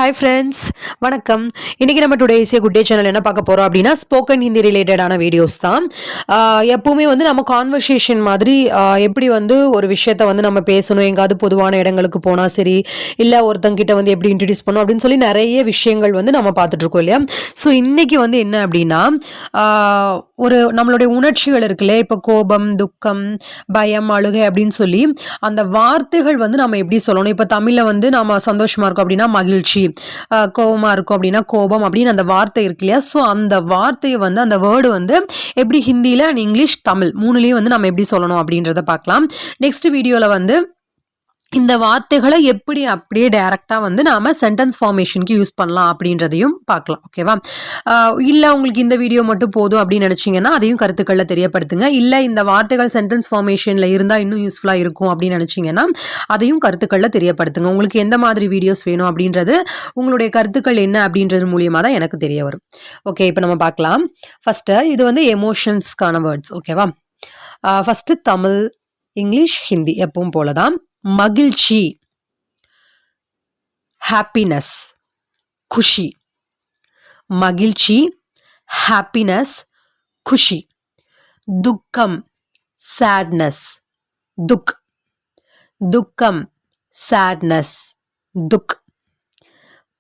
Hi friends, வணக்கம். இன்றைக்கி நம்ம today is a good day channel என்ன பார்க்க போகிறோம் அப்படின்னா ஸ்போக்கன் ஹிந்தி ரிலேட்டடான வீடியோஸ் தான். எப்போவுமே வந்து நம்ம கான்வர்சேஷன் மாதிரி எப்படி வந்து ஒரு விஷயத்த வந்து நம்ம பேசணும், எங்காவது பொதுவான இடங்களுக்கு போனால் சரி, இல்லை ஒருத்தங்கிட்ட வந்து எப்படி இன்ட்ரடியூஸ் பண்ணணும் அப்படின்னு சொல்லி நிறைய விஷயங்கள் வந்து நம்ம பார்த்துட்ருக்கோம் இல்லையா. ஸோ இன்றைக்கி வந்து என்ன அப்படின்னா ஒரு நம்மளுடைய உணர்ச்சிகள் இருக்குல்ல, இப்போ கோபம், துக்கம், பயம், அழுகை அப்படின்னு சொல்லி அந்த வார்த்தைகள் வந்து நம்ம எப்படி சொல்லணும். இப்போ தமிழில் வந்து நம்ம சந்தோஷமாக இருக்கோம் அப்படின்னா மகிழ்ச்சி, கோபமா இருக்கும் அப்படின்னா கோபம் அப்படின்னு அந்த வார்த்தை இருக்கு இல்லையா. ஸோ அந்த வார்த்தையை வந்து அந்த வேர்டு வந்து எப்படி ஹிந்தியில் அண்ட் இங்கிலீஷ், தமிழ் மூணுலேயும் வந்து நம்ம எப்படி சொல்லணும் அப்படின்றத பார்க்கலாம். நெக்ஸ்ட் வீடியோவில் வந்து இந்த வார்த்தைகளை எப்படி அப்படியே டைரெக்டாக வந்து நாம் சென்டென்ஸ் ஃபார்மேஷனுக்கு யூஸ் பண்ணலாம் அப்படின்றதையும் பார்க்கலாம். ஓகேவா? இல்லை உங்களுக்கு இந்த வீடியோ மட்டும் போதும் அப்படின்னு நினச்சிங்கன்னா அதையும் கருத்துக்களில் தெரியப்படுத்துங்க. இல்லை இந்த வார்த்தைகள் சென்டென்ஸ் ஃபார்மேஷனில் இருந்தால் இன்னும் யூஸ்ஃபுல்லாக இருக்கும் அப்படின்னு நினச்சிங்கன்னா அதையும் கருத்துக்களில் தெரியப்படுத்துங்க. உங்களுக்கு எந்த மாதிரி வீடியோஸ் வேணும் அப்படின்றது, உங்களுடைய கருத்துக்கள் என்ன அப்படின்றது மூலியமாக தான் எனக்கு தெரிய வரும். ஓகே, இப்போ நம்ம பார்க்கலாம். ஃபஸ்ட்டு இது வந்து எமோஷன்ஸ்க்கான வேர்ட்ஸ். ஓகேவா? ஃபஸ்ட்டு தமிழ், இங்கிலீஷ், ஹிந்தி எப்பவும் போல தான். மகிழ்ச்சி, ஹாப்பினஸ், குஷி. மகிழ்ச்சி, ஹாப்பினஸ், குஷி. துக்கம், சேட்னஸ், துக். துக்கம், சேட்னஸ், துக்.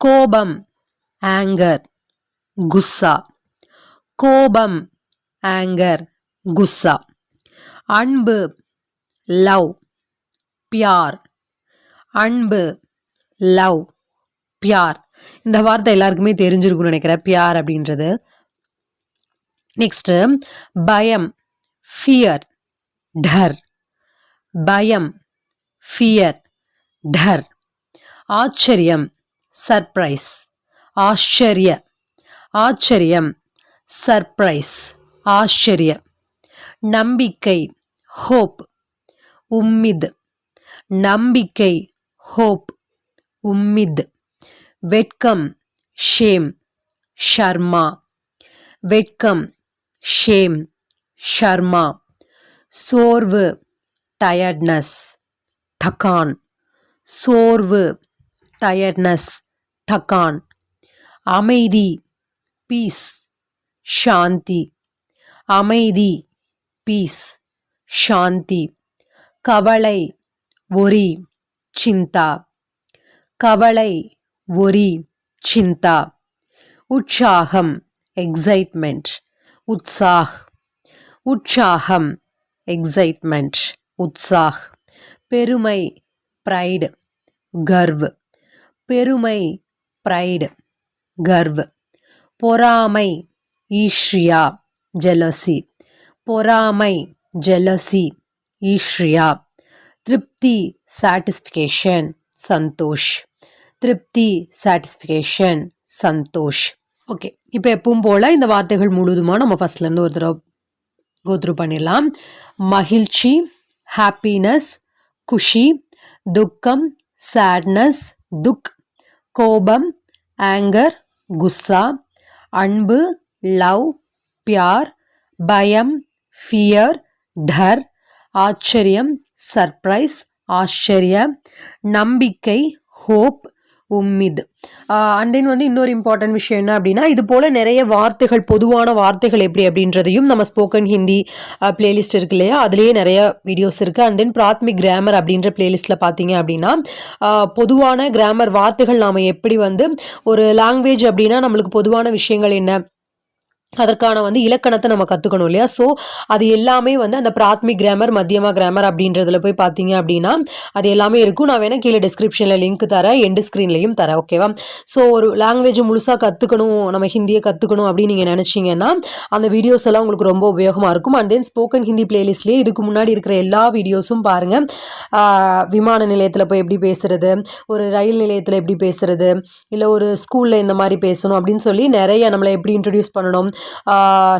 கோபம், ஆங்கர், குஸ்ஸா. கோபம், ஆங்கர், குஸ்ஸா. அன்பு, லவ், பியார். அன்பு, லவ், பியார். இந்த வார்த்தை எல்லாருக்குமே தெரிஞ்சிருக்கும்னு நினைக்கிறேன், பியார் அப்படின்றது. நெக்ஸ்ட் பயம், ஃபியர், டர். பயம், ஃபியர், டர். ஆச்சரியம், சர்ப்ரைஸ், ஆச்சரிய. ஆச்சரியம், சர்ப்ரைஸ், ஆச்சரிய. நம்பிக்கை, ஹோப், உம்மித். நம்பிக்கை, ஹோப், உம்மித். வெட்கம், ஷேம், ஷர்மா. வெட்கம், ஷேம், ஷர்மா. சோர்வு, டயர்ட்னஸ், தகான். சோர்வு, டயர்ட்னஸ், தகான். அமைதி, பீஸ், சாந்தி. அமைதி, பீஸ், சாந்தி. கவலை, ஒரி, சிந்தா. கவலை, ஒரி, சிந்தா. உற்சாகம், எக்ஸைட்மெண்ட், உற்சாக். உற்சாகம், எக்ஸைட்மெண்ட், உற்சாக். பெருமை, ப்ரைடு, கர்வ். பெருமை, ப்ரைடு, கர்வ். பொறாமை, ஈர்ஷ்யா, ஜெலசி. பொறாமை, ஜெலசி, ஈர்ஷ்யா. திருப்தி, சாட்டிஸ்ஃபிகேஷன், சந்தோஷ். திருப்தி, சாட்டிஸ்ஃபிகேஷன், சந்தோஷ். ஓகே, இப்போ எப்பவும் போல் இந்த வார்த்தைகள் முழுதுமாக நம்ம ஃபஸ்ட்லேருந்து ஒரு தடவை கோத்ரூ பண்ணிடலாம். மகிழ்ச்சி, ஹாப்பினஸ், குஷி. துக்கம், சேட்னஸ், துக். கோபம், ஆங்கர், குஸ்ஸா. அன்பு, லவ், பியார். பயம், ஃபியர், டர். ஆச்சரியம், சர்ப்ரைஸ், ஆச்சரிய. நம்பிக்கை, ஹோப், உம்மித். அண்ட் தென் வந்து இன்னொரு இம்பார்ட்டன்ட் விஷயம் என்ன அப்படின்னா, இது போல் நிறைய வார்த்தைகள், பொதுவான வார்த்தைகள் எப்படி அப்படின்றதையும் நம்ம ஸ்போக்கன் ஹிந்தி பிளேலிஸ்ட் இருக்கு இல்லையா, அதுலேயே நிறைய வீடியோஸ் இருக்குது. அண்ட் தென் பிராத்மிக் கிராமர் அப்படின்ற பிளேலிஸ்ட்டில் பார்த்தீங்க அப்படின்னா பொதுவான கிராமர் வார்த்தைகள் நாம் எப்படி வந்து ஒரு லாங்குவேஜ் அப்படின்னா நம்மளுக்கு பொதுவான விஷயங்கள் என்ன, அதற்கான வந்து இலக்கணத்தை நம்ம கற்றுக்கணும் இல்லையா. ஸோ அது எல்லாமே வந்து அந்த பிராத்மிக் கிராமர், மத்தியமா கிராமர் அப்படின்றதுல போய் பார்த்தீங்க அப்படின்னா அது எல்லாமே இருக்கும். நான் வேணால் கீழே டிஸ்கிரிப்ஷனில் லிங்க் தரேன், எண்டு ஸ்க்ரீன்லையும் தரேன். ஓகேவா? ஸோ ஒரு லாங்குவேஜ் முழுசாக கற்றுக்கணும், நம்ம ஹிந்தியை கற்றுக்கணும் அப்படின்னு நீங்கள் நினச்சிங்கன்னா அந்த வீடியோஸ் எல்லாம் உங்களுக்கு ரொம்ப உபயோகமாக இருக்கும். அண்ட் தென் ஸ்போக்கன் ஹிந்தி பிளேலிஸ்ட்லேயே இதுக்கு முன்னாடி இருக்கிற எல்லா வீடியோஸும் பாருங்கள். விமான நிலையத்தில் போய் எப்படி பேசுகிறது, ஒரு ரயில் நிலையத்தில் எப்படி பேசுகிறது, இல்லை ஒரு ஸ்கூலில் இந்த மாதிரி பேசணும் அப்படின்னு சொல்லி நிறைய நம்மளை எப்படி இன்ட்ரடியூஸ் பண்ணணும்,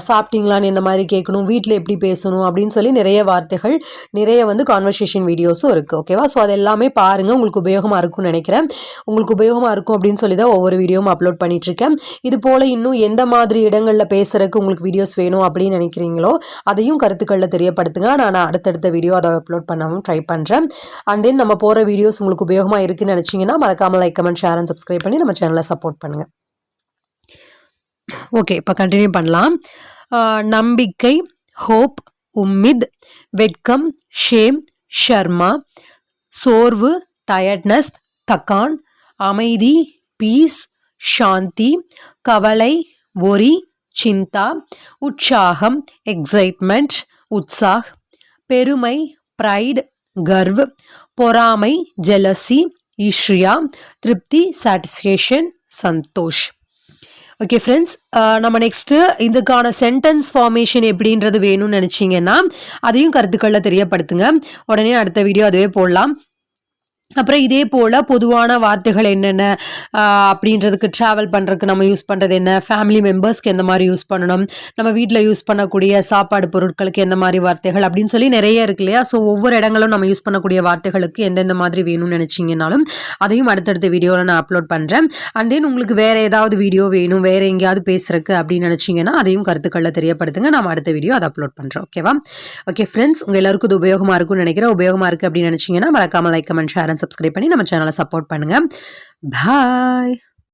சாப்பிட்டீங்களான்னு இந்த மாதிரி கேட்கணும், வீட்டில் எப்படி பேசணும் அப்படின்னு சொல்லி நிறைய வார்த்தைகள், நிறைய வந்து கான்வர்சேஷன் வீடியோஸும் இருக்குது. ஓகேவா? ஸோ அது எல்லாமே பாருங்கள், உங்களுக்கு உபயோகமாக இருக்கும்னு நினைக்கிறேன். உங்களுக்கு உபயோகமாக இருக்கும் அப்படின்னு சொல்லி தான் ஒவ்வொரு வீடியோவும் அப்லோட் பண்ணிகிட்ருக்கேன். இது போல் இன்னும் எந்த மாதிரி இடங்களில் பேசுகிறதுக்கு உங்களுக்கு வீடியோஸ் வேணும் அப்படின்னு நினைக்கிறீங்களோ அதையும் கருத்துக்களில் தெரியப்படுத்துங்க. நான் அடுத்தடுத்த வீடியோ அதை அப்லோட் பண்ணவும் ட்ரை பண்ணுறேன். அண்ட் தென் நம்ம போகிற வீடியோஸ் உங்களுக்கு உபயோகமாக இருக்குன்னு நினச்சிங்கன்னா மறக்காமல் like, comment, share and subscribe பண்ணி நம்ம சேனலை சப்போர்ட் பண்ணுங்கள். ஓகே, இப்போ கண்டினியூ பண்ணலாம். நம்பிக்கை, ஹோப், உம்மித், வெட்கம், ஷேம், ஷர்மா, சோர்வு, டயர்ட்னஸ், தக்கான், அமைதி, பீஸ், சாந்தி, கவலை, ஒரி, சிந்தா, உற்சாகம், எக்ஸைட்மெண்ட், உற்சாக், பெருமை, ப்ரைட், கர்வ், பொறாமை, ஜெலசி, ஈஸ்ரியா, திருப்தி, சாட்டிஸ்ஃபேக்ஷன், சந்தோஷ். ஓகே ஃப்ரெண்ட்ஸ், நம்ம நெக்ஸ்ட்டு இதுக்கான சென்டென்ஸ் ஃபார்மேஷன் எப்படின்றது வேணும்னு நினச்சிங்கன்னா அதையும் கருத்துக்களில் தெரியப்படுத்துங்க. உடனே அடுத்த வீடியோ அதுவே போடலாம். அப்புறம் இதே போல் பொதுவான வார்த்தைகள் என்னென்ன அப்படின்றதுக்கு ட்ராவல் பண்ணுறதுக்கு நம்ம யூஸ் பண்ணுறது என்ன, ஃபேமிலி மெம்பர்ஸ்க்கு எந்த மாதிரி யூஸ் பண்ணணும், நம்ம வீட்டில் யூஸ் பண்ணக்கூடிய சாப்பாடு பொருட்களுக்கு எந்த மாதிரி வார்த்தைகள் அப்படின்னு சொல்லி நிறைய இருக்கு இல்லையா? ஸோ ஒவ்வொரு இடங்களும் நம்ம யூஸ் பண்ணக்கூடிய வார்த்தைகளுக்கு எந்தெந்த மாதிரி வேணும்னு நினச்சிங்கனாலும் அதையும் அடுத்தடுத்த வீடியோவில் நான் அப்லோட் பண்ணுறேன். அண்ட் தென் உங்களுக்கு வேறு ஏதாவது வீடியோ வேணும், வேறு எங்கேயாவது பேசுகிறதுக்கு அப்படின்னு நினச்சிங்கன்னா அதையும் கருத்துக்களில் தெரியப்படுத்துங்க. நம்ம அடுத்த வீடியோ அதை அப்லோட் பண்ணுறோம். ஓகேவா? ஓகே ஃப்ரெண்ட்ஸ், உங்கள் எல்லாருக்கும் இது உபயோகமாக இருக்கும்னு நினைக்கிறேன். உபயோகமாக இருக்குது அப்படின்னு நினச்சிங்கன்னா மறக்காமல் like, comment, share and subscribe பண்ணி நம்ம சேனலை சப்போர்ட் பண்ணுங்கள். பாய்.